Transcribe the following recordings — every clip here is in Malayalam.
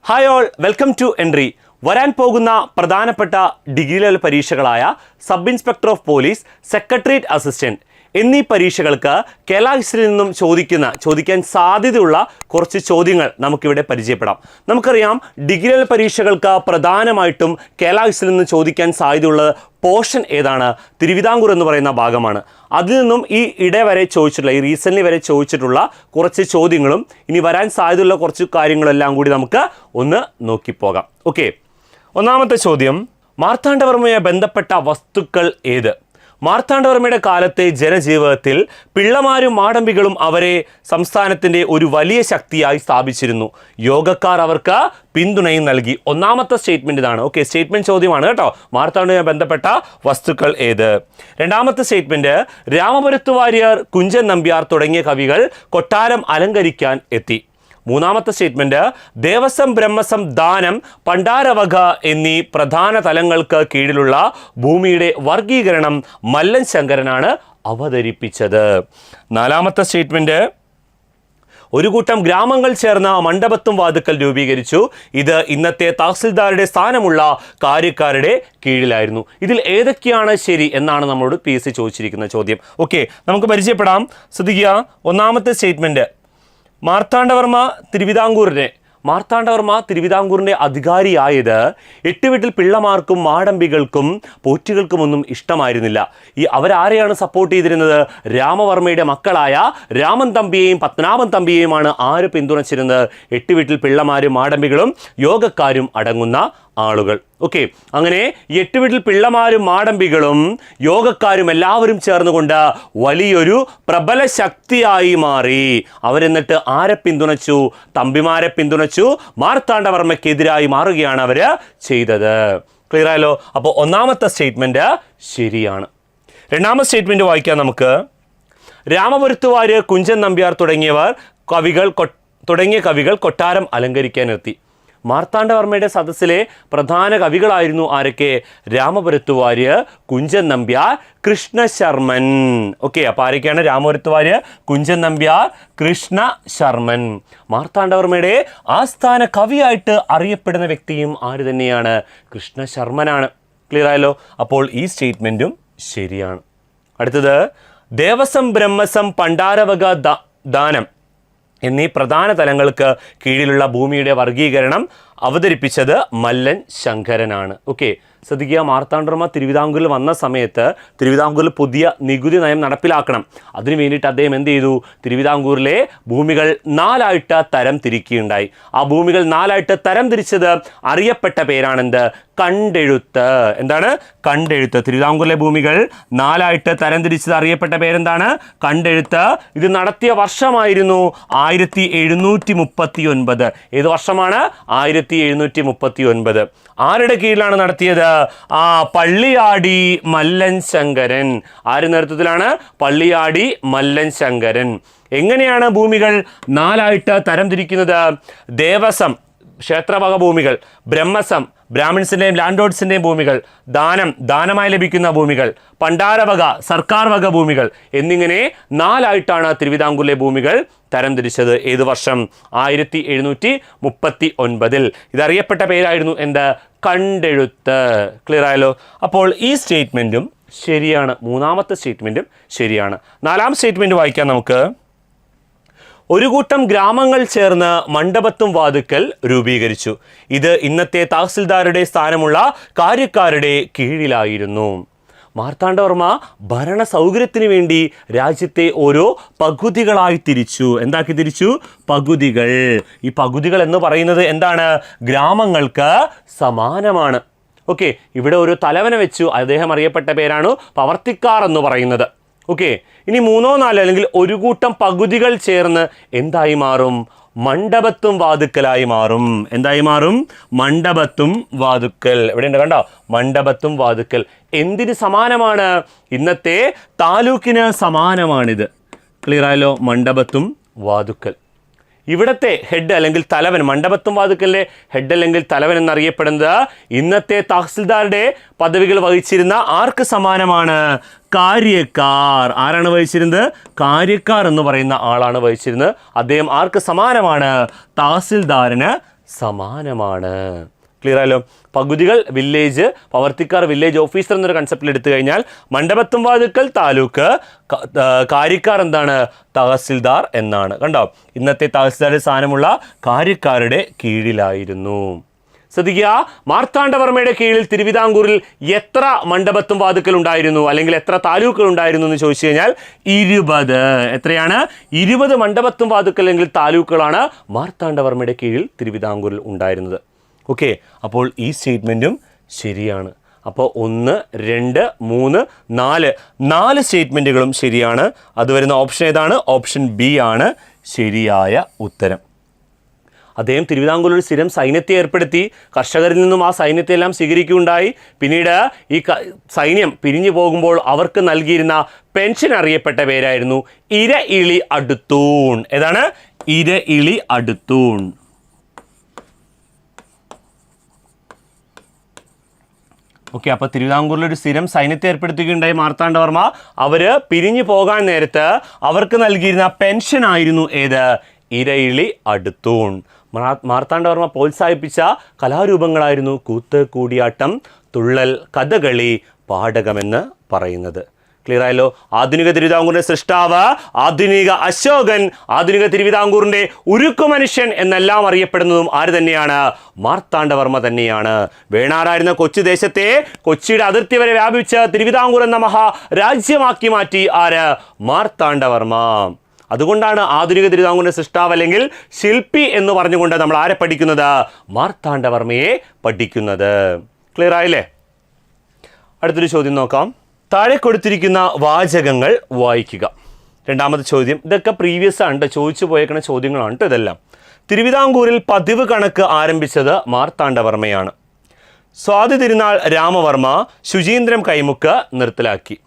Hi all, welcome to Entri. വരാൻ പോകുന്ന പ്രധാനപ്പെട്ട ഡിഗ്രി ലെവൽ പരീക്ഷകളായ sub inspector of police, secretariat assistant എന്നീ പരീക്ഷകൾക്ക് കേരള ഹിസ്റ്ററിയിൽ നിന്നും ചോദിക്കാൻ സാധ്യതയുള്ള കുറച്ച് ചോദ്യങ്ങൾ നമുക്കിവിടെ പരിചയപ്പെടാം. നമുക്കറിയാം, ഡിഗ്രി ലെവൽ പരീക്ഷകൾക്ക് പ്രധാനമായിട്ടും കേരള ഹിസ്റ്ററിയിൽ നിന്ന് ചോദിക്കാൻ സാധ്യതയുള്ള പോർഷൻ ഏതാണ്? തിരുവിതാംകൂർ എന്ന് പറയുന്ന ഭാഗമാണ്. അതിൽ നിന്നും ഈ റീസെൻ്റ്ലി വരെ ചോദിച്ചിട്ടുള്ള കുറച്ച് ചോദ്യങ്ങളും ഇനി വരാൻ സാധ്യതയുള്ള കുറച്ച് കാര്യങ്ങളെല്ലാം കൂടി നമുക്ക് ഒന്ന് നോക്കിപ്പോകാം. ഓക്കെ, ഒന്നാമത്തെ ചോദ്യം, മാർത്താണ്ഡവർമ്മയുമായി ബന്ധപ്പെട്ട വസ്തുക്കൾ ഏത്? മാർത്താണ്ഡവർമ്മയുടെ കാലത്തെ ജനജീവിതത്തിൽ പിള്ളമാരും മാടമ്പികളും അവരെ സംസ്ഥാനത്തിൻ്റെ ഒരു വലിയ ശക്തിയായി സ്ഥാപിച്ചിരുന്നു. യോഗക്കാർ അവർക്ക് പിന്തുണയും നൽകി. ഒന്നാമത്തെ സ്റ്റേറ്റ്മെൻറ്റ് ഇതാണ്. ഓക്കെ, സ്റ്റേറ്റ്മെൻറ്റ് ചോദ്യമാണ് കേട്ടോ. മാർത്താണ്ഡവുമായി ബന്ധപ്പെട്ട വസ്തുക്കൾ ഏത്? രണ്ടാമത്തെ സ്റ്റേറ്റ്മെൻറ്റ്, രാമപുരത്ത് വാര്യർ, കുഞ്ചൻ നമ്പ്യാർ തുടങ്ങിയ കവികൾ കൊട്ടാരം അലങ്കരിക്കാൻ എത്തി. മൂന്നാമത്തെ സ്റ്റേറ്റ്മെൻറ്റ്, ദേവസ്വം, ബ്രഹ്മസം, ദാനം, പണ്ടാരവക എന്നീ പ്രധാന തലങ്ങൾക്ക് കീഴിലുള്ള ഭൂമിയുടെ വർഗീകരണം മല്ലൻ ശങ്കരനാണ് അവതരിപ്പിച്ചത്. നാലാമത്തെ സ്റ്റേറ്റ്മെൻറ്റ്, ഒരു കൂട്ടം ഗ്രാമങ്ങൾ ചേർന്ന മണ്ഡപത്തും വാതുക്കൽ രൂപീകരിച്ചു. ഇത് ഇന്നത്തെ തഹസിൽദാരുടെ സ്ഥാനമുള്ള കാര്യക്കാരുടെ കീഴിലായിരുന്നു. ഇതിൽ ഏതൊക്കെയാണ് ശരി എന്നാണ് നമ്മളോട് PSC ചോദിച്ചിരിക്കുന്ന ചോദ്യം. ഓക്കെ, നമുക്ക് പരിചയപ്പെടാം. ശ്രദ്ധിക്കുക. ഒന്നാമത്തെ സ്റ്റേറ്റ്മെൻറ്റ്, മാർത്താണ്ഡവർമ്മ തിരുവിതാംകൂറിൻ്റെ അധികാരിയായത് 8 വീട്ടിൽ പിള്ളമാർക്കും മാടമ്പികൾക്കും പോറ്റുകൾക്കുമൊന്നും ഇഷ്ടമായിരുന്നില്ല. അവരാരെയാണ് സപ്പോർട്ട് ചെയ്തിരുന്നത്? രാമവർമ്മയുടെ മക്കളായ രാമൻ തമ്പിയെയും പത്മനാഭൻ തമ്പിയെയുമാണ് ആര് പിന്തുണച്ചിരുന്നത്? 8 വീട്ടിൽ പിള്ളമാരും മാടമ്പികളും യോഗക്കാരും അടങ്ങുന്ന ആളുകൾ. ഓക്കെ, അങ്ങനെ 8 വീട്ടിൽ പിള്ളമാരും മാടമ്പികളും യോഗക്കാരും എല്ലാവരും ചേർന്നുകൊണ്ട് വലിയൊരു പ്രബല ശക്തിയായി മാറി. അവരെന്നിട്ട് ആരെ പിന്തുണച്ചു? തമ്പിമാരെ പിന്തുണച്ചു. മാർത്താണ്ഡവർമ്മയ്ക്കെതിരായി മാറുകയാണ് അവർ ചെയ്തത്. ക്ലിയർ ആയല്ലോ? അപ്പോൾ ഒന്നാമത്തെ സ്റ്റേറ്റ്മെൻറ്റ് ശരിയാണ്. രണ്ടാമത്തെ സ്റ്റേറ്റ്മെൻറ്റ് വായിക്കാം നമുക്ക്. രാമപുരത്ത് വാര്യർ, കുഞ്ചൻ നമ്പ്യാർ തുടങ്ങിയ കവികൾ കൊട്ടാരം അലങ്കരിക്കാനെത്തി. മാർത്താണ്ഡവർമ്മയുടെ സദസ്സിലെ പ്രധാന കവികളായിരുന്നു ആരൊക്കെ? രാമപുരത്ത് വാര്യർ, കുഞ്ചൻ നമ്പ്യാർ, കൃഷ്ണശർമ്മൻ. ഓക്കെ, അപ്പോൾ ആരൊക്കെയാണ്? രാമപുരത്ത് വാര്യർ, കുഞ്ചൻ നമ്പ്യാർ, കൃഷ്ണശർമ്മൻ. മാർത്താണ്ഡവർമ്മയുടെ ആസ്ഥാന കവിയായിട്ട് അറിയപ്പെടുന്ന വ്യക്തിയും ആര് തന്നെയാണ്? കൃഷ്ണശർമ്മനാണ്. ക്ലിയർ ആയല്ലോ? അപ്പോൾ ഈ സ്റ്റേറ്റ്മെൻറ്റും ശരിയാണ്. അടുത്തത്, ദേവസ്വം, ബ്രഹ്മസം, പണ്ടാരവക, ദാനം എന്നീ പ്രധാന തലങ്ങൾക്ക് കീഴിലുള്ള ഭൂമിയുടെ വർഗീകരണം അവതരിപ്പിച്ചത് മല്ലൻ ശങ്കരനാണ്. ഓക്കെ, ശ്രദ്ധിക്കുക. മാർത്താണ്ഡവർമ്മ തിരുവിതാംകൂറിൽ വന്ന സമയത്ത് തിരുവിതാംകൂറിൽ പുതിയ നികുതി നയം നടപ്പിലാക്കണം. അതിനു വേണ്ടിയിട്ട് അദ്ദേഹം എന്ത് ചെയ്തു? തിരുവിതാംകൂറിലെ ഭൂമികൾ 4ആയിട്ട് തരം തിരിക്കുകയുണ്ടായി. ആ ഭൂമികൾ 4ആയിട്ട് തരം തിരിച്ചത് അറിയപ്പെട്ട പേരാണെന്ത്? കണ്ടെഴുത്ത്. എന്താണ്? കണ്ടെഴുത്ത്. തിരുവിതാംകൂറിലെ ഭൂമികൾ 4ആയിട്ട് തരം തിരിച്ചത് അറിയപ്പെട്ട പേരെന്താണ്? കണ്ടെഴുത്ത്. ഇത് നടത്തിയ വർഷമായിരുന്നു 1739. ഏത് വർഷമാണ്? 1739. ആരുടെ കീഴിലാണ് നടത്തിയത്? പള്ളിയാടി മല്ലൻ ശങ്കരൻ. ആരുടെ നേതൃത്വത്തിലാണ്? പള്ളിയാടി മല്ലൻ ശങ്കരൻ. എങ്ങനെയാണ് ഭൂമികൾ 4ആയിട്ട് തരംതിരിക്കുന്നത്? ദേവസ്വം, ക്ഷേത്രവക ഭൂമികൾ, ബ്രഹ്മസം, ബ്രാഹ്മിൺസിൻ്റെയും ലാൻഡ് ലോഡ്സിൻ്റെയും ഭൂമികൾ, ദാനമായി ലഭിക്കുന്ന ഭൂമികൾ, പണ്ടാരവക, സർക്കാർ വക ഭൂമികൾ എന്നിങ്ങനെ 4ആയിട്ടാണ് തിരുവിതാംകൂറിലെ ഭൂമികൾ തരംതിരിച്ചത്. ഏത് വർഷം? 1739. ഇതറിയപ്പെട്ട പേരായിരുന്നു എന്ത്? കണ്ടെഴുത്ത്. ക്ലിയർ ആയല്ലോ? അപ്പോൾ ഈ സ്റ്റേറ്റ്മെൻറ്റും ശരിയാണ്. മൂന്നാമത്തെ സ്റ്റേറ്റ്മെൻറ്റും ശരിയാണ്. നാലാം സ്റ്റേറ്റ്മെൻറ്റ് വായിക്കാം നമുക്ക്. ഒരു കൂട്ടം ഗ്രാമങ്ങൾ ചേർന്ന് മണ്ഡപത്തും വാതുക്കൽ രൂപീകരിച്ചു. ഇത് ഇന്നത്തെ തഹസിൽദാരുടെ സ്ഥാനമുള്ള കാര്യക്കാരുടെ കീഴിലായിരുന്നു. മാർത്താണ്ഡവർമ്മ ഭരണ സൗകര്യത്തിന് വേണ്ടി രാജ്യത്തെ ഓരോ പകുതികളായി തിരിച്ചു. എന്താക്കി തിരിച്ചു? പകുതികൾ. ഈ പകുതികൾ എന്ന് പറയുന്നത് എന്താണ്? ഗ്രാമങ്ങൾക്ക് സമാനമാണ്. ഓക്കെ, ഇവിടെ ഒരു തലവനെ വെച്ചു. അദ്ദേഹം അറിയപ്പെട്ട പേരാണ് പവർത്തിക്കാർ എന്ന് പറയുന്നത്. ഓക്കെ, ഇനി 3, 4 അല്ലെങ്കിൽ ഒരു കൂട്ടം പകുതികൾ ചേർന്ന് എന്തായി മാറും? മണ്ഡപത്തും വാതുക്കലായി മാറും. എന്തായി മാറും? മണ്ഡപത്തും വാതുക്കൽ. എവിടെയുണ്ട്? കണ്ടോ? മണ്ഡപത്തും വാതുക്കൽ. എന്തിന് സമാനമാണ്? ഇന്നത്തെ താലൂക്കിന് സമാനമാണിത്. ക്ലിയർ ആയല്ലോ? മണ്ഡപത്തും വാതുക്കൽ. ഇവിടത്തെ ഹെഡ് അല്ലെങ്കിൽ തലവൻ, മണ്ഡപത്തും വാതുക്കലിലെ ഹെഡ് അല്ലെങ്കിൽ തലവൻ എന്നറിയപ്പെടുന്നത് ഇന്നത്തെ തഹസിൽദാരുടെ പദവികൾ വഹിച്ചിരുന്ന ആർക്ക് സമാനമാണ്? കാര്യക്കാർ. ആരാണ് വഹിച്ചിരുന്നത്? കാര്യക്കാർ എന്ന് പറയുന്ന ആളാണ് വഹിച്ചിരുന്നത്. അദ്ദേഹം ആർക്ക് സമാനമാണ്? തഹസിൽദാറിന് സമാനമാണ്. ക്ലിയർ ആയല്ലോ. പകുതികൾ വില്ലേജ്, പവർത്തിക്കാർ വില്ലേജ് ഓഫീസർ എന്നൊരു കൺസെപ്റ്റിൽ എടുത്തു കഴിഞ്ഞാൽ മണ്ഡപത്തും വാതുക്കൽ താലൂക്ക്, കാര്യക്കാർ എന്താണ്? തഹസിൽദാർ എന്നാണ്. കണ്ടോ, ഇന്നത്തെ തഹസിൽദാരുടെ സ്ഥാനമുള്ള കാര്യക്കാരുടെ കീഴിലായിരുന്നു. ശ്രദ്ധിക്കുക, മാർത്താണ്ഡവർമ്മയുടെ കീഴിൽ തിരുവിതാംകൂറിൽ എത്ര മണ്ഡപത്തും വാതുക്കൽ ഉണ്ടായിരുന്നു, അല്ലെങ്കിൽ എത്ര താലൂക്കുകൾ ഉണ്ടായിരുന്നു എന്ന് ചോദിച്ചു കഴിഞ്ഞാൽ 20. എത്രയാണ്? 20 മണ്ഡപത്തും വാതുക്കൽ അല്ലെങ്കിൽ താലൂക്കുകളാണ് മാർത്താണ്ഡവർമ്മയുടെ കീഴിൽ തിരുവിതാംകൂറിൽ ഉണ്ടായിരുന്നത്. ഓക്കെ, അപ്പോൾ ഈ സ്റ്റേറ്റ്മെൻറ്റും ശരിയാണ്. അപ്പോൾ 1, 2, 3, 4 സ്റ്റേറ്റ്മെൻറ്റുകളും ശരിയാണ്. അത് വരുന്ന ഓപ്ഷൻ ഏതാണ്? ഓപ്ഷൻ ബി ആണ് ശരിയായ ഉത്തരം. അദ്ദേഹം തിരുവിതാംകൂറിൽ സ്ഥിരം സൈന്യത്തെ ഏർപ്പെടുത്തി. കർഷകരിൽ നിന്നും ആ സൈന്യത്തെ എല്ലാം സ്വീകരിക്കുകയുണ്ടായി. പിന്നീട് ഈ സൈന്യം പിരിഞ്ഞു പോകുമ്പോൾ അവർക്ക് നൽകിയിരുന്ന പെൻഷൻ അറിയപ്പെട്ട പേരായിരുന്നു ഇര ഇളി അടുത്തൂൺ. ഏതാണ്? ഇര ഇളി അടുത്തൂൺ. ഓക്കെ, അപ്പോൾ തിരുവിതാംകൂറിൽ ഒരു സ്ഥിരം സൈന്യത്തെ ഏർപ്പെടുത്തുകയുണ്ടായി മാർത്താണ്ഡവർമ്മ. അവർ പിരിഞ്ഞു പോകാൻ നേരത്ത് അവർക്ക് നൽകിയിരുന്ന പെൻഷൻ ആയിരുന്നു ഏത്? ഇരയിളി അടുത്തൂൺ. മാർത്താണ്ഡവർമ്മ പ്രോത്സാഹിപ്പിച്ച കലാരൂപങ്ങളായിരുന്നു കൂത്ത്, കൂടിയാട്ടം, തുള്ളൽ, കഥകളി, പാടകമെന്ന് പറയുന്നത്. ക്ലിയർ ആയല്ലോ. ആധുനിക തിരുവിതാംകൂറിന്റെ സൃഷ്ടാവ്, ആധുനിക അശോകൻ, ആധുനിക തിരുവിതാംകൂറിന്റെ ഉരുക്കു മനുഷ്യൻ എന്നെല്ലാം അറിയപ്പെടുന്നതും ആര് തന്നെയാണ്? മാർത്താണ്ഡവർമ്മ തന്നെയാണ്. വേണാറായിരുന്ന കൊച്ചു ദേശത്തെ കൊച്ചിയുടെ അതിർത്തി വരെ വ്യാപിച്ച് തിരുവിതാംകൂർ എന്ന മഹാ രാജ്യമാക്കി മാറ്റി ആര്? മാർത്താണ്ഡവർമ്മ. അതുകൊണ്ടാണ് ആധുനിക തിരുവിതാംകൂറിന്റെ സൃഷ്ടാവ് അല്ലെങ്കിൽ ശില്പി എന്ന് പറഞ്ഞുകൊണ്ട് നമ്മൾ ആരെ പഠിക്കുന്നത്? മാർത്താണ്ഡവർമ്മയെ പഠിക്കുന്നത്. ക്ലിയർ ആയില്ലേ? അടുത്തൊരു ചോദ്യം നോക്കാം. താഴെ കൊടുത്തിരിക്കുന്ന വാചകങ്ങൾ വായിക്കുക. രണ്ടാമത്തെ ചോദ്യം. ഇതൊക്കെ പ്രീവിയസ് ആണ്, ചോദിച്ചു പോയേക്കുന്ന ചോദ്യങ്ങളാണ് കേട്ടോ ഇതെല്ലാം. തിരുവിതാംകൂറിൽ പതിവ് കണക്ക് ആരംഭിച്ചത് മാർത്താണ്ഡവർമ്മയാണ്. സ്വാതി തിരുനാൾ രാമവർമ്മ ശുചീന്ദ്രം കൈമുക്ക് നിർത്തലാക്കി.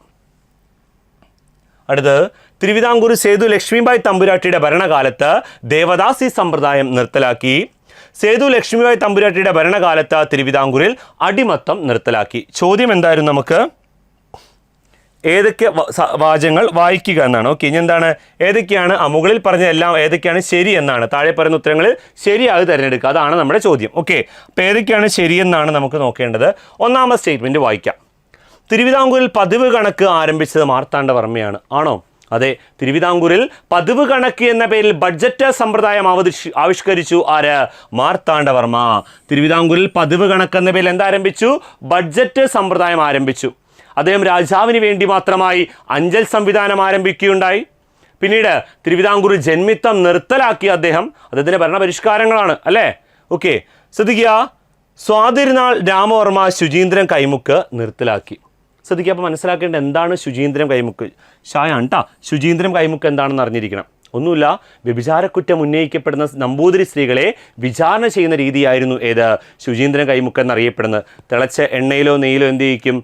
അടുത്ത്, തിരുവിതാംകൂർ സേതു ലക്ഷ്മിബായി തമ്പുരാട്ടിയുടെ ഭരണകാലത്ത് ദേവദാസി സമ്പ്രദായം നിർത്തലാക്കി. സേതു ലക്ഷ്മിബായി തമ്പുരാട്ടിയുടെ ഭരണകാലത്ത് തിരുവിതാംകൂറിൽ അടിമത്തം നിർത്തലാക്കി. ചോദ്യം എന്തായിരുന്നു? നമുക്ക് ഏതൊക്കെ വാചകങ്ങൾ വായിക്കുക എന്നാണ്. ഓക്കെ, ഇനി എന്താണ്? ഏതൊക്കെയാണ് മുകളിൽ പറഞ്ഞ എല്ലാം ഏതൊക്കെയാണ് ശരി എന്നാണ്. താഴെ പറയുന്ന ഉത്തരങ്ങളിൽ ശരിയായി തിരഞ്ഞെടുക്കുക, അതാണ് നമ്മുടെ ചോദ്യം. ഓക്കെ, അപ്പോൾ ഏതൊക്കെയാണ് ശരിയെന്നാണ് നമുക്ക് നോക്കേണ്ടത്. ഒന്നാമത്തെ സ്റ്റേറ്റ്മെൻറ്റ് വായിക്കാം. തിരുവിതാംകൂറിൽ പതിവ് കണക്ക് ആരംഭിച്ചത് മാർത്താണ്ഡവർമ്മയാണ്. ആണോ? അതെ, തിരുവിതാംകൂറിൽ പതിവ് കണക്ക് എന്ന പേരിൽ ബഡ്ജറ്റ് സമ്പ്രദായം ആവിഷ്കരിച്ചു ആര്? മാർത്താണ്ഡവർമ്മ. തിരുവിതാംകൂറിൽ പതിവ് കണക്ക് എന്ന പേരിൽ എന്താരംഭിച്ചു? ബഡ്ജറ്റ് സമ്പ്രദായം ആരംഭിച്ചു. അദ്ദേഹം രാജാവിന് വേണ്ടി മാത്രമായി അഞ്ചൽ സംവിധാനം ആരംഭിക്കുകയുണ്ടായി. പിന്നീട് തിരുവിതാംകൂർ ജന്മിത്തം നിർത്തലാക്കിയ അദ്ദേഹത്തിൻ്റെ ഭരണപരിഷ്കാരങ്ങളാണ് അല്ലേ. ഓക്കെ, ശ്രദ്ധിക്കുക. സ്വാതിരുനാൾ രാമവർമ്മ ശുചീന്ദ്രം കൈമുക്ക് നിർത്തലാക്കി. ശ്രദ്ധിക്കുക. അപ്പോൾ മനസ്സിലാക്കേണ്ടത് എന്താണ് ശുചീന്ദ്രം കൈമുക്ക്? ഷായാണ് കേട്ടോ. ശുചീന്ദ്രം കൈമുക്ക് എന്താണെന്ന് അറിഞ്ഞിരിക്കണം. ഒന്നുമില്ല, വ്യഭിചാരക്കുറ്റം ഉന്നയിക്കപ്പെടുന്ന നമ്പൂതിരി സ്ത്രീകളെ വിചാരണ ചെയ്യുന്ന രീതിയായിരുന്നു ഏത്? ശുചീന്ദ്രൻ കൈമുക്ക് എന്നറിയപ്പെടുന്നത്. തിളച്ച എണ്ണയിലോ നെയ്യിലോ എന്ത് ചെയ്യിക്കും?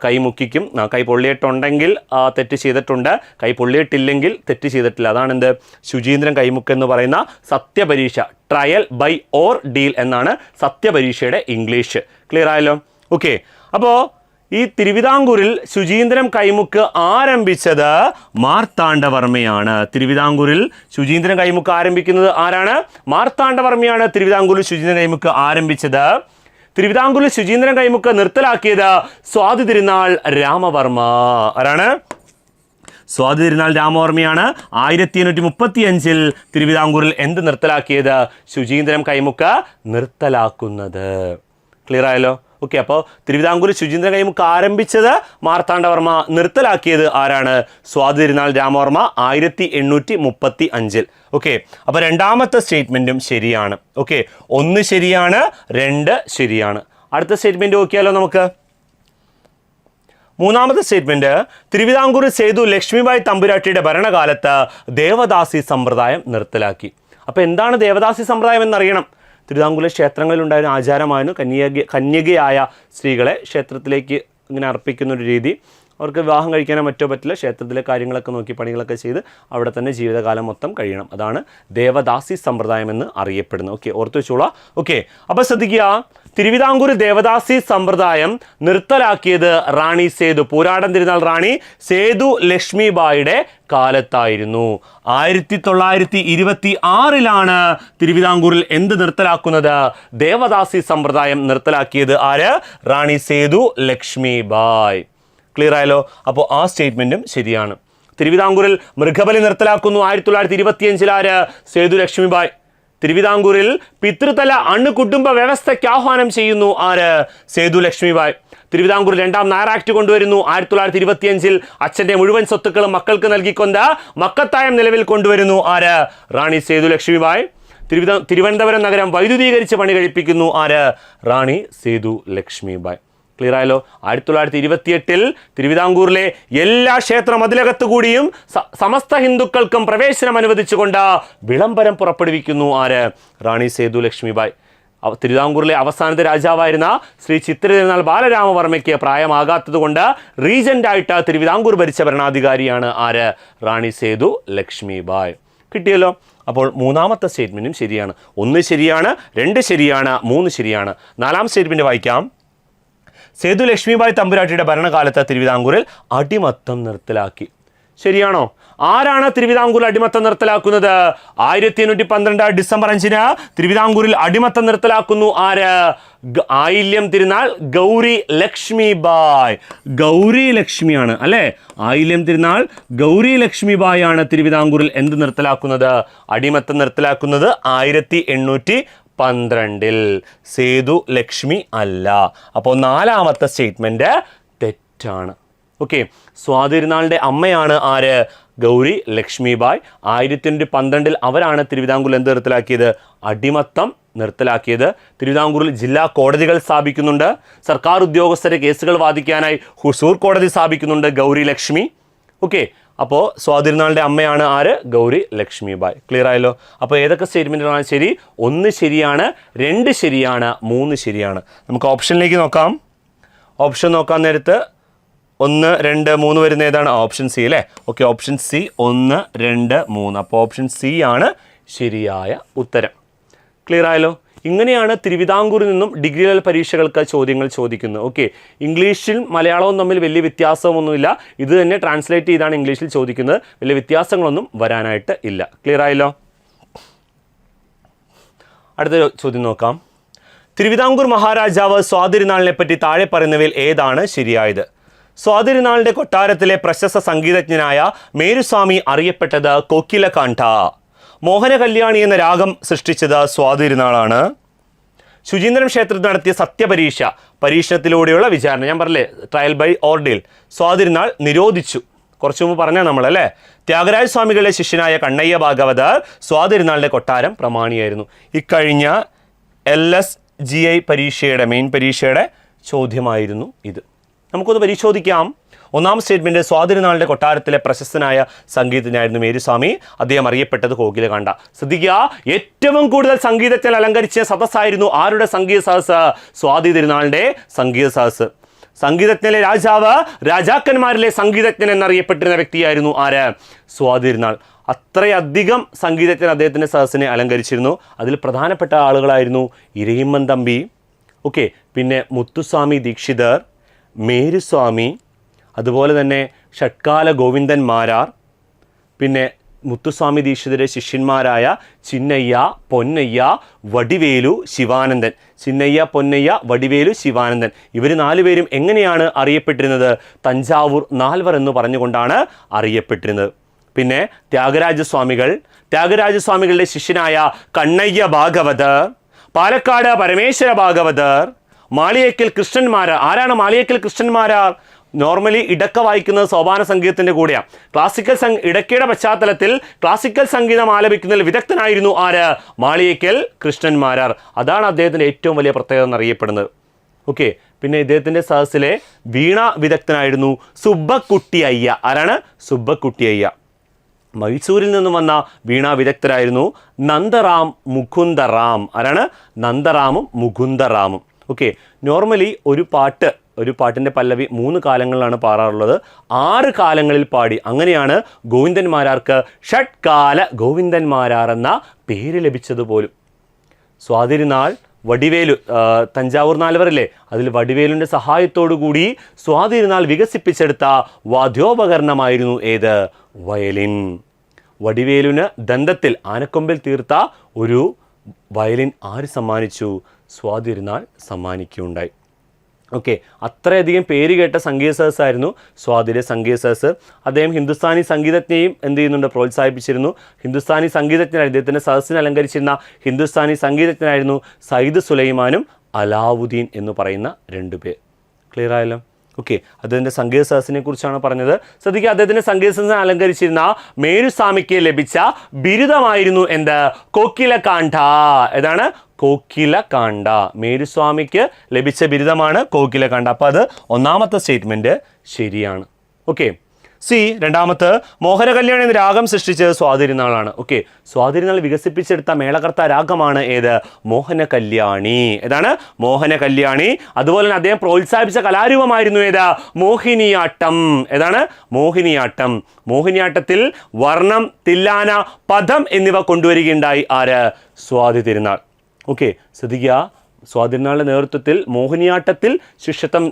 കൈ മുക്കിക്കും. കൈ പൊള്ളിയിട്ടുണ്ടെങ്കിൽ തെറ്റ് ചെയ്തിട്ടുണ്ട്, കൈ പൊള്ളിയിട്ടില്ലെങ്കിൽ തെറ്റ് ചെയ്തിട്ടില്ല. അതാണ് എന്ത്? ശുചീന്ദ്രൻ കൈമുക്ക് എന്ന് പറയുന്ന സത്യപരീക്ഷ. ട്രയൽ ബൈ ഓർ ഡീൽ എന്നാണ് സത്യപരീക്ഷയുടെ ഇംഗ്ലീഷ്. ക്ലിയർ ആയല്ലോ? ഓക്കെ, അപ്പോൾ ഈ തിരുവിതാംകൂറിൽ ശുചീന്ദ്രം കൈമുക്ക് ആരംഭിച്ചത് മാർത്താണ്ഡവർമ്മയാണ്. തിരുവിതാംകൂറിൽ ശുചീന്ദ്രം കൈമുക്ക് ആരംഭിക്കുന്നത് ആരാണ്? മാർത്താണ്ഡവർമ്മയാണ്. തിരുവിതാംകൂറിൽ ശുചീന്ദ്രം കൈമുക്ക് ആരംഭിച്ചത്. തിരുവിതാംകൂറിൽ ശുചീന്ദ്രം കൈമുക്ക് നിർത്തലാക്കിയത് സ്വാതി തിരുനാൾ രാമവർമ്മ. ആരാണ്? സ്വാതി തിരുനാൾ രാമവർമ്മയാണ്. 1835 തിരുവിതാംകൂറിൽ എന്ത് നിർത്തലാക്കിയത്? ശുചീന്ദ്രം കൈമുക്ക് നിർത്തലാക്കുന്നത്. ക്ലിയർ ആയല്ലോ? ഓക്കെ, അപ്പോൾ തിരുവിതാംകൂർ ശുചീന്ദ്രൻ കൈമുക്ക് ആരംഭിച്ചത് മാർത്താണ്ഡവർമ്മ, നിർത്തലാക്കിയത് ആരാണ്? സ്വാതി തിരുനാൾ രാമവർമ്മ 1835. ഓക്കെ, അപ്പോൾ രണ്ടാമത്തെ സ്റ്റേറ്റ്മെൻറ്റും ശരിയാണ്. ഓക്കെ, 1 ശരിയാണ്, 2 ശരിയാണ്. അടുത്ത സ്റ്റേറ്റ്മെൻറ്റ് നോക്കിയാലോ നമുക്ക്. മൂന്നാമത്തെ സ്റ്റേറ്റ്മെൻറ്റ്, തിരുവിതാംകൂർ സേതു ലക്ഷ്മിബായി തമ്പുരാട്ടിയുടെ ഭരണകാലത്ത് ദേവദാസി സമ്പ്രദായം നിർത്തലാക്കി. അപ്പോൾ എന്താണ് ദേവദാസി സമ്പ്രദായം എന്നറിയണം. തിരുവിതാംകൂറിലെ ക്ഷേത്രങ്ങളിലുണ്ടായിരുന്ന ആചാരമായിരുന്നു കന്യകയായ സ്ത്രീകളെ ക്ഷേത്രത്തിലേക്ക് ഇങ്ങനെ അർപ്പിക്കുന്നൊരു രീതി. അവർക്ക് വിവാഹം കഴിക്കാനോ മറ്റോ പറ്റില്ല. ക്ഷേത്രത്തിലെ കാര്യങ്ങളൊക്കെ നോക്കി പണികളൊക്കെ ചെയ്ത് അവിടെ തന്നെ ജീവിതകാലം മൊത്തം കഴിയണം. അതാണ് ദേവദാസി സമ്പ്രദായം എന്ന് അറിയപ്പെടുന്നത്. ഓക്കെ, ഓർത്തു വെച്ചോളാം. ഓക്കെ, അപ്പോൾ ശ്രദ്ധിക്കുക, തിരുവിതാംകൂർ ദേവദാസി സമ്പ്രദായം നിർത്തലാക്കിയത് റാണി സേതു, പൂരാടൻ തിരുനാൾ റാണി സേതു ലക്ഷ്മിബായിയുടെ കാലത്തായിരുന്നു. 1926 തിരുവിതാംകൂറിൽ എന്ത് നിർത്തലാക്കുന്നത്? ദേവദാസി സമ്പ്രദായം നിർത്തലാക്കിയത് ആര്? റാണി സേതു ലക്ഷ്മിബായ്. ക്ലിയർ ആയല്ലോ? അപ്പോൾ ആ സ്റ്റേറ്റ്മെന്റും ശരിയാണ്. തിരുവിതാംകൂറിൽ മൃഗബലി നിർത്തലാക്കുന്നു 1925 ആര്? സേതു ലക്ഷ്മിബായ്. തിരുവിതാംകൂറിൽ പിതൃതല അണുകുടുംബ വ്യവസ്ഥയ്ക്ക് ആഹ്വാനം ചെയ്യുന്നു ആര്? സേതു ലക്ഷ്മിബായ്. തിരുവിതാംകൂറിൽ 2ാം നായർ ആക്ട് കൊണ്ടുവരുന്നു 1925. അച്ഛൻ്റെ മുഴുവൻ സ്വത്തുക്കളും മക്കൾക്ക് നൽകിക്കൊണ്ട് മക്കത്തായം നിലവിൽ കൊണ്ടുവരുന്നു ആര്? റാണി സേതു ലക്ഷ്മിബായ്. തിരുവനന്തപുരം നഗരം വൈദ്യുതീകരിച്ച് പണി കഴിപ്പിക്കുന്നു ആര്? റാണി സേതു ലക്ഷ്മിബായ്. ക്ലിയർ ആയല്ലോ? 1928 തിരുവിതാംകൂറിലെ എല്ലാ ക്ഷേത്ര മതിലകത്തു കൂടിയും സമസ്ത ഹിന്ദുക്കൾക്കും പ്രവേശനം അനുവദിച്ചുകൊണ്ട് വിളംബരം പുറപ്പെടുവിക്കുന്നു ആര്? റാണി സേതു ലക്ഷ്മിബായ്. തിരുവിതാംകൂറിലെ അവസാനത്തെ രാജാവായിരുന്ന ശ്രീ ചിത്ര തിരുനാൾ ബാലരാമവർമ്മയ്ക്ക് പ്രായമാകാത്തതുകൊണ്ട് റീജൻ്റായിട്ട് തിരുവിതാംകൂർ ഭരിച്ച ഭരണാധികാരിയാണ് ആര്? റാണി സേതു ലക്ഷ്മിബായ്. കിട്ടിയല്ലോ? അപ്പോൾ മൂന്നാമത്തെ സ്റ്റേറ്റ്മെൻറ്റും ശരിയാണ്. 1 ശരിയാണ്, 2 ശരിയാണ്, 3 ശരിയാണ്. 4ാം സ്റ്റേറ്റ്മെൻറ്റ് വായിക്കാം. സേതു ലക്ഷ്മിബായ് തമ്പുരാട്ടിയുടെ ഭരണകാലത്ത് തിരുവിതാംകൂറിൽ അടിമത്തം നിർത്തലാക്കി. ശരിയാണോ? ആരാണ് തിരുവിതാംകൂറിൽ അടിമത്തം നിർത്തലാക്കുന്നത്? 1812 ഡിസംബർ 5 തിരുവിതാംകൂറിൽ അടിമത്തം നിർത്തലാക്കുന്നു ആര്? ആയില്യം തിരുനാൾ ഗൗരി ലക്ഷ്മിബായ്. ഗൗരി ലക്ഷ്മിയാണ് അല്ലേ? ആയില്യം തിരുനാൾ ഗൗരി ലക്ഷ്മിബായ് ആണ് തിരുവിതാംകൂറിൽ എന്ത് നിർത്തലാക്കുന്നത്? അടിമത്തം നിർത്തലാക്കുന്നത് 1812. സേതു ലക്ഷ്മി അല്ല. അപ്പോൾ 4ാമത്തെ സ്റ്റേറ്റ്മെൻറ്റ് തെറ്റാണ്. ഓക്കെ, സ്വാതിരുനാളിൻ്റെ അമ്മയാണ് ആര്? ഗൗരി ലക്ഷ്മിബായ്. 1812 അവരാണ് തിരുവിതാംകൂറിൽ എന്ത് നിർത്തലാക്കിയത്? അടിമത്തം നിർത്തലാക്കിയത്. തിരുവിതാംകൂറിൽ ജില്ലാ കോടതികൾ സ്ഥാപിക്കുന്നുണ്ട്. സർക്കാർ ഉദ്യോഗസ്ഥരെ കേസുകൾ വാദിക്കാനായി ഹുസൂർ കോടതി സ്ഥാപിക്കുന്നുണ്ട് ഗൗരി ലക്ഷ്മി. ഓക്കെ, അപ്പോൾ സ്വാതിരുനാളിൻ്റെ അമ്മയാണ് ആര്? ഗൗരി ലക്ഷ്മിബായ്. ക്ലിയർ ആയല്ലോ? അപ്പോൾ ഏതൊക്കെ സ്റ്റേറ്റ്മെൻറ്റുകളാണ് ശരി? 1 ശരിയാണ്, 2 ശരിയാണ്, 3 ശരിയാണ്. നമുക്ക് ഓപ്ഷനിലേക്ക് നോക്കാം. ഓപ്ഷൻ നോക്കാൻ നേരത്ത് 1, 2, 3 വരുന്ന ഏതാണ്? ഓപ്ഷൻ സി അല്ലേ? Okay, option C 1, 2, 3. അപ്പോൾ ഓപ്ഷൻ സി ആണ് ശരിയായ ഉത്തരം. ക്ലിയർ ആയല്ലോ? ഇങ്ങനെയാണ് തിരുവിതാംകൂറിൽ നിന്നും ഡിഗ്രി ലെവൽ പരീക്ഷകൾക്ക് ചോദ്യങ്ങൾ ചോദിക്കുന്നത്. ഓക്കെ, ഇംഗ്ലീഷിൽ മലയാളവും തമ്മിൽ വലിയ വ്യത്യാസമൊന്നുമില്ല. ഇത് തന്നെ ട്രാൻസ്ലേറ്റ് ചെയ്താണ് ഇംഗ്ലീഷിൽ ചോദിക്കുന്നത്. വലിയ വ്യത്യാസങ്ങളൊന്നും വരാനായിട്ട് ഇല്ല. ക്ലിയർ ആയല്ലോ? അടുത്ത ചോദ്യം നോക്കാം. തിരുവിതാംകൂർ മഹാരാജാവ് സ്വാതിരുനാളിനെ പറ്റി താഴെ പറയുന്നവയിൽ ഏതാണ് ശരിയായത്? സ്വാതിരുനാളിൻ്റെ കൊട്ടാരത്തിലെ പ്രശസ്ത സംഗീതജ്ഞനായ മേരുസ്വാമി അറിയപ്പെട്ടത് കോക്കിലകാന്ഠ. മോഹന കല്യാണി എന്ന രാഗം സൃഷ്ടിച്ചത് സ്വാതിരുനാളാണ്. ശുചീന്ദ്രം ക്ഷേത്രത്തിൽ നടത്തിയ പരീക്ഷണത്തിലൂടെയുള്ള വിചാരണ, ഞാൻ പറഞ്ഞില്ലേ ട്രയൽ ബൈ ഓർഡിൽ, സ്വാതിരുനാൾ നിരോധിച്ചു. കുറച്ചു മുമ്പ് പറഞ്ഞാൽ നമ്മളല്ലേ. ത്യാഗരാജ സ്വാമികളുടെ ശിഷ്യനായ കണ്ണയ്യ ഭാഗവതർ സ്വാതിരുനാളിൻ്റെ കൊട്ടാരം പ്രമാണിയായിരുന്നു. ഇക്കഴിഞ്ഞ LSGI മെയിൻ പരീക്ഷയുടെ ചോദ്യമായിരുന്നു ഇത്. നമുക്കൊന്ന് പരിശോധിക്കാം. 1ാം സ്റ്റേറ്റ്മെൻറ്റ്, സ്വാതിരുനാളിൻ്റെ കൊട്ടാരത്തിലെ പ്രശസ്തനായ സംഗീതജ്ഞനായിരുന്നു മേരുസ്വാമി. അദ്ദേഹം അറിയപ്പെട്ടത് കോകിലകാന്ഠ. ശ്രദ്ധിക്കുക, ഏറ്റവും കൂടുതൽ സംഗീതജ്ഞർ അലങ്കരിച്ച സദസ്സായിരുന്നു ആരുടെ സംഗീത സദസ്സ്? സ്വാതി തിരുനാളിൻ്റെ സംഗീത സദസ്സ്. സംഗീതജ്ഞനിലെ രാജാവ്, രാജാക്കന്മാരിലെ സംഗീതജ്ഞൻ എന്നറിയപ്പെട്ടിരുന്ന വ്യക്തിയായിരുന്നു ആര്? സ്വാതിരുനാൾ. അത്രയധികം സംഗീതജ്ഞൻ അദ്ദേഹത്തിൻ്റെ സദസ്സിനെ അലങ്കരിച്ചിരുന്നു. അതിൽ പ്രധാനപ്പെട്ട ആളുകളായിരുന്നു ഇരയിമ്മൻ തമ്പി, ഓക്കെ, പിന്നെ മുത്തുസ്വാമി ദീക്ഷിതർ, മേരുസ്വാമി, അതുപോലെ തന്നെ ഷഡ്കാല ഗോവിന്ദൻ മാരാർ, പിന്നെ മുത്തുസ്വാമി ദീക്ഷിതരുടെ ശിഷ്യന്മാരായ ചിന്നയ്യ, പൊന്നയ്യ, വടിവേലു, ശിവാനന്ദൻ. ചിന്നയ്യ, പൊന്നയ്യ, വടിവേലു, ശിവാനന്ദൻ. ഇവർ 4 പേരും എങ്ങനെയാണ് അറിയപ്പെട്ടിരുന്നത്? തഞ്ചാവൂർ നാൽവർ എന്ന് പറഞ്ഞുകൊണ്ടാണ് അറിയപ്പെട്ടിരുന്നത്. പിന്നെ ത്യാഗരാജസ്വാമികളുടെ ശിഷ്യനായ കണ്ണയ്യ ഭാഗവതർ, പാലക്കാട് പരമേശ്വര ഭാഗവതർ, മാളിയേക്കൽ കൃഷ്ണന്മാരാർ. ആരാണ് മാളിയേക്കൽ കൃഷ്ണന്മാരാർ? നോർമലി ഇടക്ക വായിക്കുന്നത് സോപാന സംഗീതത്തിൻ്റെ കൂടെയാണ്. ഇടക്കയുടെ പശ്ചാത്തലത്തിൽ ക്ലാസിക്കൽ സംഗീതം ആലപിക്കുന്നതിൽ വിദഗ്ധനായിരുന്നു ആര്? മാളിയേക്കൽ കൃഷ്ണന്മാരാർ. അതാണ് അദ്ദേഹത്തിൻ്റെ ഏറ്റവും വലിയ പ്രത്യേകത എന്നറിയപ്പെടുന്നത്. ഓക്കെ, പിന്നെ ഇദ്ദേഹത്തിൻ്റെ സദസ്സിലെ വീണ വിദഗ്ധനായിരുന്നു സുബ്ബക്കുട്ടി അയ്യ. ആരാണ്? സുബ്ബക്കുട്ടി അയ്യ. മൈസൂരിൽ നിന്നും വന്ന വീണാ വിദഗ്ധരായിരുന്നു നന്ദറാം, മുകുന്ദറാം. ആരാണ്? നന്ദറാമും മുകുന്ദറാമും. ഓക്കെ, നോർമലി ഒരു പാട്ടിൻ്റെ പല്ലവി 3 കാലങ്ങളിലാണ് പാടാറുള്ളത്. 6 കാലങ്ങളിൽ പാടി. അങ്ങനെയാണ് ഗോവിന്ദന്മാരാർക്ക് ഷഡ്കാല ഗോവിന്ദന്മാരാർ എന്ന പേര് ലഭിച്ചതുപോലും. സ്വാതിരുനാൾ വടിവേലു, തഞ്ചാവൂർ നാലുവരല്ലേ, അതിൽ വടിവേലുവിൻ്റെ സഹായത്തോടു കൂടി സ്വാതിരുനാൾ വികസിപ്പിച്ചെടുത്ത വാദ്യോപകരണമായിരുന്നു ഏത്? വയലിൻ. വടിവേലുവിന് ദന്തത്തിൽ ആനക്കൊമ്പിൽ തീർത്ത ഒരു വയലിൻ ആര് സമ്മാനിച്ചു? സ്വാതിരുനാൾ സമ്മാനിക്കുകയുണ്ടായി. ഓക്കെ, അത്രയധികം പേര് കേട്ട സംഗീത സദസ്സായിരുന്നു സ്വാതിരെ സംഗീത സദസ്സ്. അദ്ദേഹം ഹിന്ദുസ്ഥാനി സംഗീതജ്ഞയും എന്ത് ചെയ്യുന്നുണ്ട്? പ്രോത്സാഹിപ്പിച്ചിരുന്നു. ഹിന്ദുസ്ഥാനി സംഗീതജ്ഞനായി അദ്ദേഹത്തിൻ്റെ സദസ്സിനെ അലങ്കരിച്ചിരുന്ന ഹിന്ദുസ്ഥാനി സംഗീതജ്ഞനായിരുന്നു സയ്യിദ് സുലൈമാനും അലാവുദ്ദീൻ എന്ന് പറയുന്ന 2 പേർ. ക്ലിയർ ആയല്ലോ? ഓക്കെ, അദ്ദേഹത്തിൻ്റെ സംഗീത സദസ്സിനെ കുറിച്ചാണ് പറഞ്ഞത്. ശ്രദ്ധിക്കുക, അദ്ദേഹത്തിൻ്റെ സംഗീത സദസ്സിനെ അലങ്കരിച്ചിരുന്ന മേരുസ്വാമിക്ക് ലഭിച്ച ബിരുദമായിരുന്നു എന്ത്? കോക്കിലകാണ്ഡ. ഏതാണ്? കോക്കിലകാണ്ഡ. മേരുസ്വാമിക്ക് ലഭിച്ച ബിരുദമാണ് കോക്കിലകാണ്ഡ. അപ്പോൾ അത് ഒന്നാമത്തെ സ്റ്റേറ്റ്മെൻറ്റ് ശരിയാണ്. ഓക്കെ, രണ്ടാമത്തെ മോഹന കല്യാണി എന്ന രാഗം സൃഷ്ടിച്ചത് സ്വാതിരുനാളാണ്. ഓക്കെ, സ്വാതിരുനാൾ വികസിപ്പിച്ചെടുത്ത മേളകർത്ത രാഗമാണ് ഏത്? മോഹന കല്യാണി. ഏതാണ്? മോഹന കല്യാണി. അതുപോലെ തന്നെ അദ്ദേഹം പ്രോത്സാഹിപ്പിച്ച കലാരൂപമായിരുന്നു ഏത്? മോഹിനിയാട്ടം. ഏതാണ്? മോഹിനിയാട്ടം. മോഹിനിയാട്ടത്തിൽ വർണ്ണം, തില്ലാന, പദം എന്നിവ കൊണ്ടുവരികയുണ്ടായി ആര്? സ്വാതി തിരുനാൾ. ഓക്കെ, ശ്രദ്ധിക്കുക, സ്വാതിരുനാളിൻ്റെ നേതൃത്വത്തിൽ മോഹിനിയാട്ടത്തിൽ ശിഷ്യത്വം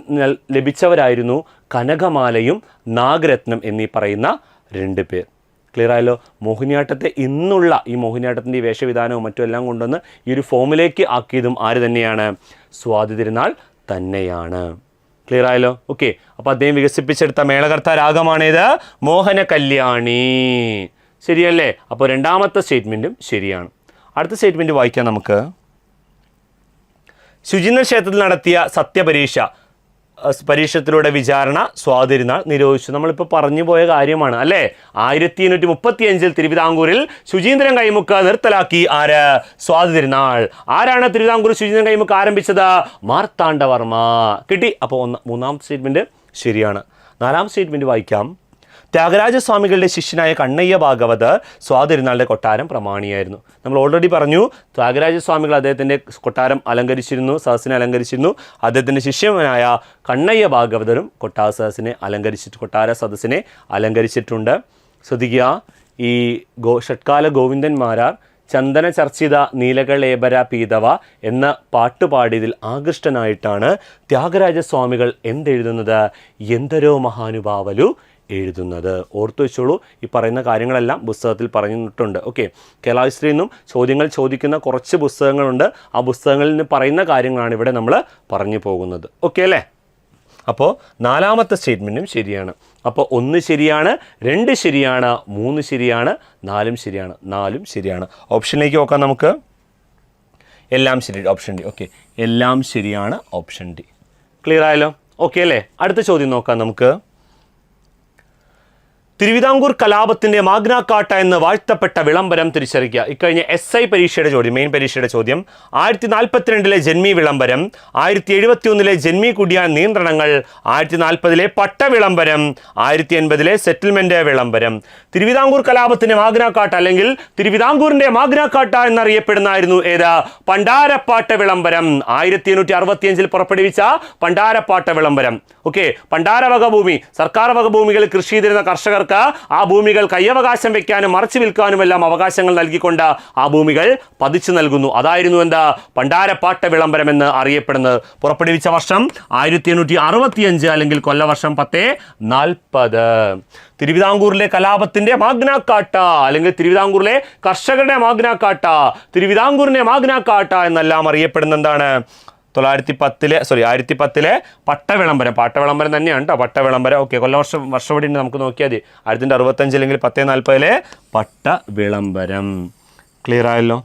ലഭിച്ചവരായിരുന്നു കനകമാലയും നാഗരത്നം എന്നീ പറയുന്ന 2 പേർ. ക്ലിയർ ആയല്ലോ? മോഹിനിയാട്ടത്തെ ഇന്നുള്ള ഈ മോഹിനിയാട്ടത്തിൻ്റെ വേഷവിധാനവും മറ്റും എല്ലാം കൊണ്ടുവന്ന് ഈ ഒരു ഫോമിലേക്ക് ആക്കിയതും ആര് തന്നെയാണ്? സ്വാതി തിരുനാൾ തന്നെയാണ്. ക്ലിയർ ആയല്ലോ? ഓക്കെ, അപ്പോൾ അദ്ദേഹം വികസിപ്പിച്ചെടുത്ത മേളകർത്ത രാഗമാണേത്? മോഹന കല്യാണി. ശരിയല്ലേ? അപ്പോൾ രണ്ടാമത്തെ സ്റ്റേറ്റ്മെൻറ്റും ശരിയാണ്. അടുത്ത സ്റ്റേറ്റ്മെൻറ്റ് വായിക്കാം നമുക്ക്. ശുചീന്ദ്ര ക്ഷേത്രത്തിൽ നടത്തിയ പരീക്ഷത്തിലൂടെ വിചാരണ സ്വാതിരുനാൾ നിരോധിച്ചു. നമ്മളിപ്പോൾ പറഞ്ഞു പോയ കാര്യമാണ് അല്ലേ? 1835 തിരുവിതാംകൂറിൽ ശുചീന്ദ്രൻ കൈമുക്ക് നിർത്തലാക്കി ആര്? സ്വാതി തിരുനാൾ. ആരാണ് തിരുവിതാംകൂർ ശുചീന്ദ്രൻ കൈമുക്ക് ആരംഭിച്ചത്? മാർത്താണ്ഡവർമ്മ. കിട്ടി. അപ്പോൾ മൂന്നാമത്തെ സ്റ്റേറ്റ്മെൻറ്റ് ശരിയാണ്. നാലാമത്തെ സ്റ്റേറ്റ്മെൻറ്റ് വായിക്കാം. ത്യാഗരാജസ്വാമികളുടെ ശിഷ്യനായ കണ്ണയ്യ ഭാഗവത് സ്വാതിരുനാളിൻ്റെ കൊട്ടാരം പ്രമാണിയായിരുന്നു. നമ്മൾ ഓൾറെഡി പറഞ്ഞു, ത്യാഗരാജസ്വാമികൾ അദ്ദേഹത്തിൻ്റെ കൊട്ടാരം അലങ്കരിച്ചിരുന്നു, സദസ്സിനെ അലങ്കരിച്ചിരുന്നു. അദ്ദേഹത്തിൻ്റെ ശിഷ്യനായ കണ്ണയ്യ ഭാഗവതരും കൊട്ടാര സദസ്സിനെ അലങ്കരിച്ചിട്ടുണ്ട്. ശ്രദ്ധിക്കുക, ഈ ഷഡ്കാല ഗോവിന്ദന്മാരാർ ചന്ദന ചർച്ചിത നീലകളേബര പീതവ എന്ന പാട്ടുപാടിയതിൽ ആകൃഷ്ടനായിട്ടാണ് ത്യാഗരാജസ്വാമികൾ എന്തെഴുതുന്നത്? എന്തരോ മഹാനുഭാവലു എഴുതുന്നത്. ഓർത്തു വെച്ചോളൂ, ഈ പറയുന്ന കാര്യങ്ങളെല്ലാം പുസ്തകത്തിൽ പറഞ്ഞിട്ടുണ്ട്. ഓക്കെ, കേരളാശ്രീയിൽ നിന്നും ചോദ്യങ്ങൾ ചോദിക്കുന്ന കുറച്ച് പുസ്തകങ്ങളുണ്ട്. ആ പുസ്തകങ്ങളിൽ നിന്ന് പറയുന്ന കാര്യങ്ങളാണ് ഇവിടെ നമ്മൾ പറഞ്ഞു പോകുന്നത്. ഓക്കെ അല്ലേ? അപ്പോൾ നാലാമത്തെ സ്റ്റേറ്റ്മെൻറ്റും ശരിയാണ്. അപ്പോൾ 1 ശരിയാണ്, 2 ശരിയാണ്, 3 ശരിയാണ്, 4 ശരിയാണ്. 4 ശരിയാണ്. ഓപ്ഷനിലേക്ക് നോക്കാം നമുക്ക്. എല്ലാം ശരി. Option D. ഓക്കെ, എല്ലാം ശരിയാണ്. Option D. ക്ലിയർ ആയല്ലോ? ഓക്കെ അല്ലേ? അടുത്ത ചോദ്യം നോക്കാം നമുക്ക്. തിരുവിതാംകൂർ കലാപത്തിന്റെ മാഗ്നാ കാർട്ട എന്ന് വാഴ്ത്തപ്പെട്ട വിളംബരം തിരിച്ചറിയിക്കുക. ഇക്കഴിഞ്ഞ SI പരീക്ഷയുടെ ചോദ്യം, മെയിൻ പരീക്ഷയുടെ ചോദ്യം. 1042 ജന്മി വിളംബരം, 1071 ജന്മി കുടിയാൻ നിയന്ത്രണങ്ങൾ, 1040 പട്ട വിളംബരം, 1080 സെറ്റിൽമെന്റ് വിളംബരം. തിരുവിതാംകൂർ കലാപത്തിന്റെ മാഗ്നാ കാർട്ട അല്ലെങ്കിൽ തിരുവിതാംകൂറിന്റെ മാഗ്നാ കാർട്ട എന്നറിയപ്പെടുന്നായിരുന്നു ഏത്? പണ്ടാരപ്പാട്ട വിളംബരം. 1865 പുറപ്പെടുവിച്ച പണ്ടാരപ്പാട്ട വിളംബരം. ഓക്കെ, പണ്ടാര വകഭൂമി, സർക്കാർ വകഭൂമികളിൽ കൃഷി ചെയ്തിരുന്ന കർഷകർ ആ ഭൂമികൾ കൈയവകാശം വെക്കാനും മറച്ചു വിൽക്കാനും എല്ലാം അവകാശങ്ങൾ നൽകിക്കൊണ്ട് ആ ഭൂമികൾ പതിച്ചു നൽകുന്നു. അതായിരുന്നു എന്താ? പണ്ടാരപ്പാട്ട വിളംബരം എന്ന് അറിയപ്പെടുന്നത്. പുറപ്പെടുവിച്ച വർഷം 1865 അല്ലെങ്കിൽ കൊല്ലവർഷം 1040. തിരുവിതാംകൂറിലെ കലാപത്തിന്റെ മാഗ്നാ കാർട്ട അല്ലെങ്കിൽ തിരുവിതാംകൂറിലെ കർഷകരുടെ മാഗ്നാ കാർട്ട, തിരുവിതാംകൂറിന്റെ മാഗ്നാ കാർട്ട എന്നെല്ലാം അറിയപ്പെടുന്ന എന്താണ്? 1010 പട്ടവിളംബരം. പാട്ടവിളംബരം തന്നെയാണ് കേട്ടോ, പട്ടവിളംബരം. ഓക്കെ, വർഷപടി നമുക്ക് നോക്കിയാൽ മതി. 1065 അല്ലെങ്കിൽ 1040 പട്ടവിളംബരം. ക്ലിയർ ആയല്ലോ?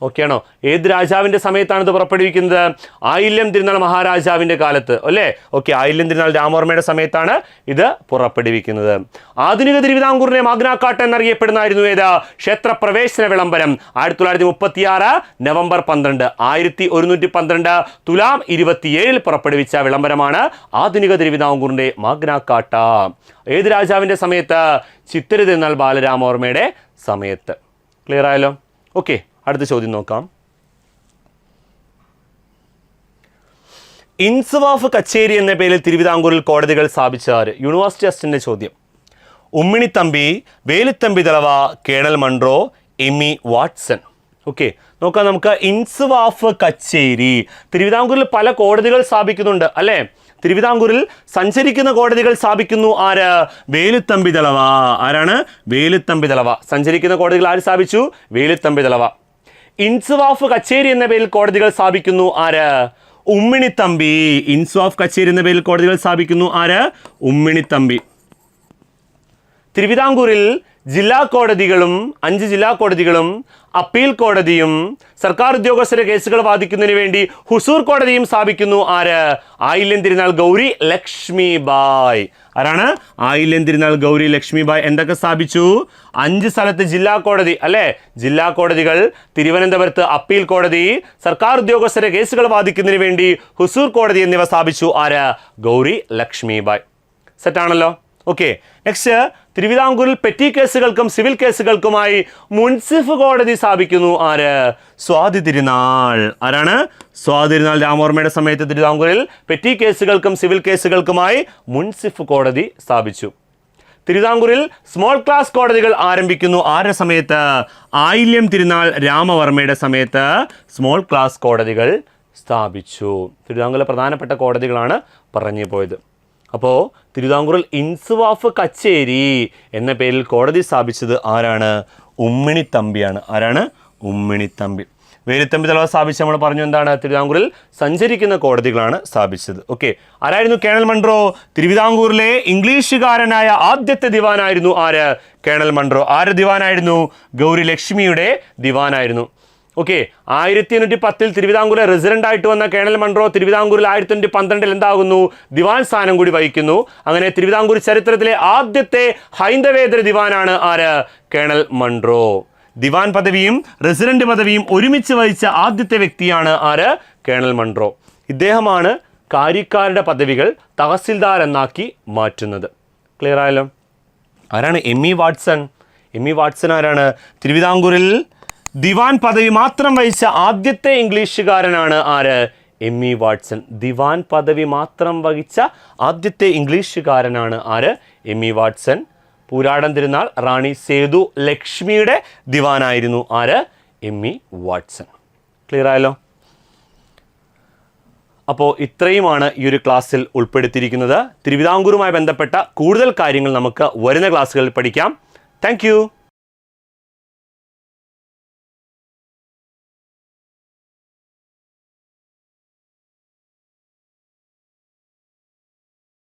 ഓക്കെ ആണോ? ഏത് രാജാവിൻ്റെ സമയത്താണ് ഇത് പുറപ്പെടുവിക്കുന്നത്? ആയില്യം തിരുനാൾ മഹാരാജാവിൻ്റെ കാലത്ത് അല്ലേ? ഓക്കെ, ആയില്യം തിരുനാൾ രാമവർമ്മയുടെ സമയത്താണ് ഇത് പുറപ്പെടുവിക്കുന്നത്. ആധുനിക തിരുവിതാംകൂറിനെ മാഗ്നാ കാർട്ട എന്നറിയപ്പെടുന്നതായിരുന്നു ഏത്? ക്ഷേത്രപ്രവേശന വിളംബരം. 1936 നവംബർ 12, 1112 തുലാം 27 പുറപ്പെടുവിച്ച വിളംബരമാണ് ആധുനിക തിരുവിതാംകൂറിൻ്റെ മാഗ്നാ കാർട്ട. ഏത് രാജാവിൻ്റെ സമയത്ത്? ചിത്തിര തിരുനാൾ ബാലരാമവർമ്മയുടെ സമയത്ത്. ക്ലിയർ ആയല്ലോ? ഓക്കെ, അടുത്ത ചോദ്യം നോക്കാം. ഇൻസുവാഫ് കച്ചേരി എന്ന പേരിൽ തിരുവിതാംകൂറിൽ കോടതികൾ സ്ഥാപിച്ചാറ്? യൂണിവേഴ്സിറ്റി അസിസ്റ്റന്റ് ചോദ്യം. ഉമ്മിണിത്തമ്പി, വേലുത്തമ്പി ദളവ, കേണൽ മൺട്രോ, എമ്മി വാട്സൺ. ഓക്കെ, നോക്കാം നമുക്ക്. ഇൻസുവാഫ് കച്ചേരി തിരുവിതാംകൂറിൽ പല കോടതികൾ സ്ഥാപിക്കുന്നുണ്ട് അല്ലേ? തിരുവിതാംകൂറിൽ സഞ്ചരിക്കുന്ന കോടതികൾ സ്ഥാപിക്കുന്നു ആര്? വേലുത്തമ്പി ദളവ. ആരാണ്? വേലുത്തമ്പി ദളവ. സഞ്ചരിക്കുന്ന കോടതികൾ ആര് സ്ഥാപിച്ചു? വേലുത്തമ്പി ദളവ. ഇൻസുവാഫ് കച്ചേരി എന്ന പേരിൽ കോടതികൾ സ്ഥാപിക്കുന്നു ആര്? ഉമ്മിണിത്തമ്പി. ഇൻസുവാഫ് കച്ചേരി എന്ന പേരിൽ കോടതികൾ സ്ഥാപിക്കുന്നു ആര്? ഉമ്മിണിത്തമ്പി. തിരുവിതാംകൂറിൽ ജില്ലാ കോടതികളും 5 ജില്ലാ കോടതികളും അപ്പീൽ കോടതിയും സർക്കാർ ഉദ്യോഗസ്ഥരുടെ കേസുകൾ വാദിക്കുന്നതിന് വേണ്ടി ഹുസൂർ കോടതിയും സ്ഥാപിക്കുന്നു ആര്? ആയില്യം തിരുനാൾ ഗൗരി ലക്ഷ്മിബായ്. ആരാണ്? ആയില്യം തിരുനാൾ ഗൗരി ലക്ഷ്മിബായ്. എന്തൊക്കെ സ്ഥാപിച്ചു? 5 സ്ഥലത്ത് ജില്ലാ കോടതി അല്ലേ? ജില്ലാ കോടതികൾ, തിരുവനന്തപുരത്ത് അപ്പീൽ കോടതി, സർക്കാർ ഉദ്യോഗസ്ഥരുടെ കേസുകൾ വാദിക്കുന്നതിന് വേണ്ടി ഹുസൂർ കോടതി എന്നിവ സ്ഥാപിച്ചു ആര്? ഗൗരി ലക്ഷ്മിബായ്. സെറ്റാണല്ലോ. Okay, next. തിരുവിതാംകൂറിൽ പെറ്റി കേസുകൾക്കും സിവിൽ കേസുകൾക്കുമായി മുൻസിഫ് കോടതി സ്ഥാപിക്കുന്നു ആര്? സ്വാതി തിരുനാൾ. ആരാണ്? സ്വാതി തിരുനാൾ രാമവർമ്മയുടെ സമയത്ത് തിരുവിതാംകൂറിൽ പെറ്റി കേസുകൾക്കും സിവിൽ കേസുകൾക്കുമായി മുൻസിഫ് കോടതി സ്ഥാപിച്ചു. തിരുവിതാംകൂറിൽ സ്മോൾ ക്ലാസ് കോടതികൾ ആരംഭിക്കുന്നു ആരുടെ സമയത്ത്? ആയില്യം തിരുനാൾ രാമവർമ്മയുടെ സമയത്ത് സ്മോൾ ക്ലാസ് കോടതികൾ സ്ഥാപിച്ചു. തിരുവിതാംകൂറിലെ പ്രധാനപ്പെട്ട കോടതികളാണ് പറഞ്ഞു പോയത്. അപ്പോൾ തിരുവിതാംകൂറിൽ ഇൻസുവാഫ് കച്ചേരി എന്ന പേരിൽ കോടതി സ്ഥാപിച്ചത് ആരാണ്? ഉമ്മിണിത്തമ്പിയാണ്. ആരാണ്? ഉമ്മിണിത്തമ്പി. വേലുത്തമ്പി ദളവ സ്ഥാപിച്ച് നമ്മൾ പറഞ്ഞു എന്താണ്? തിരുവിതാംകൂറിൽ സഞ്ചരിക്കുന്ന കോടതികളാണ് സ്ഥാപിച്ചത്. ഓക്കെ, ആരായിരുന്നു? Colonel Munro. തിരുവിതാംകൂറിലെ ഇംഗ്ലീഷുകാരനായ ആദ്യത്തെ ദിവാനായിരുന്നു ആര്? Colonel Munro. ആര് ദിവാനായിരുന്നു? ഗൗരി ലക്ഷ്മിയുടെ ദിവാനായിരുന്നു. ഓക്കെ, 1810 തിരുവിതാംകൂറിലെ റെസിഡന്റ് ആയിട്ട് വന്ന കേണൽ മൺട്രോ തിരുവിതാംകൂറിൽ 1812 എന്താകുന്നു? ദിവാൻ സ്ഥാനം കൂടി വഹിക്കുന്നു. അങ്ങനെ തിരുവിതാംകൂർ ചരിത്രത്തിലെ ആദ്യത്തെ ഹൈന്ദവേതര ദിവാനാണ് ആര്? Colonel Munro. ദിവാൻ പദവിയും റെസിഡന്റ് പദവിയും ഒരുമിച്ച് വഹിച്ച ആദ്യത്തെ വ്യക്തിയാണ് ആര്? Colonel Munro. ഇദ്ദേഹമാണ് കാര്യക്കാരുടെ പദവികൾ തഹസിൽദാർ എന്നാക്കി മാറ്റുന്നത്. ക്ലിയർ ആയല്ലോ? ആരാണ്? എമ്മി വാട്സൺ. എമ്മി വാട്സൺ ആരാണ്? തിരുവിതാംകൂറിൽ ദിവാൻ പദവി മാത്രം വഹിച്ച ആദ്യത്തെ ഇംഗ്ലീഷുകാരനാണ് ആര്? എമ്മി വാട്സൺ. ദിവാൻ പദവി മാത്രം വഹിച്ച ആദ്യത്തെ ഇംഗ്ലീഷുകാരനാണ് ആര്? എമ്മി വാട്സൺ. പൂരാടൻ തിരുനാൾ റാണി സേതു ലക്ഷ്മിയുടെ ദിവാനായിരുന്നു ആര്? എമ്മി വാട്സൺ. ക്ലിയർ ആയല്ലോ? അപ്പോൾ ഇത്രയുമാണ് ഈ ഒരു ക്ലാസ്സിൽ ഉൾപ്പെടുത്തിയിരിക്കുന്നത്. തിരുവിതാംകൂറുമായി ബന്ധപ്പെട്ട കൂടുതൽ കാര്യങ്ങൾ നമുക്ക് വരുന്ന ക്ലാസ്സുകളിൽ പഠിക്കാം. താങ്ക്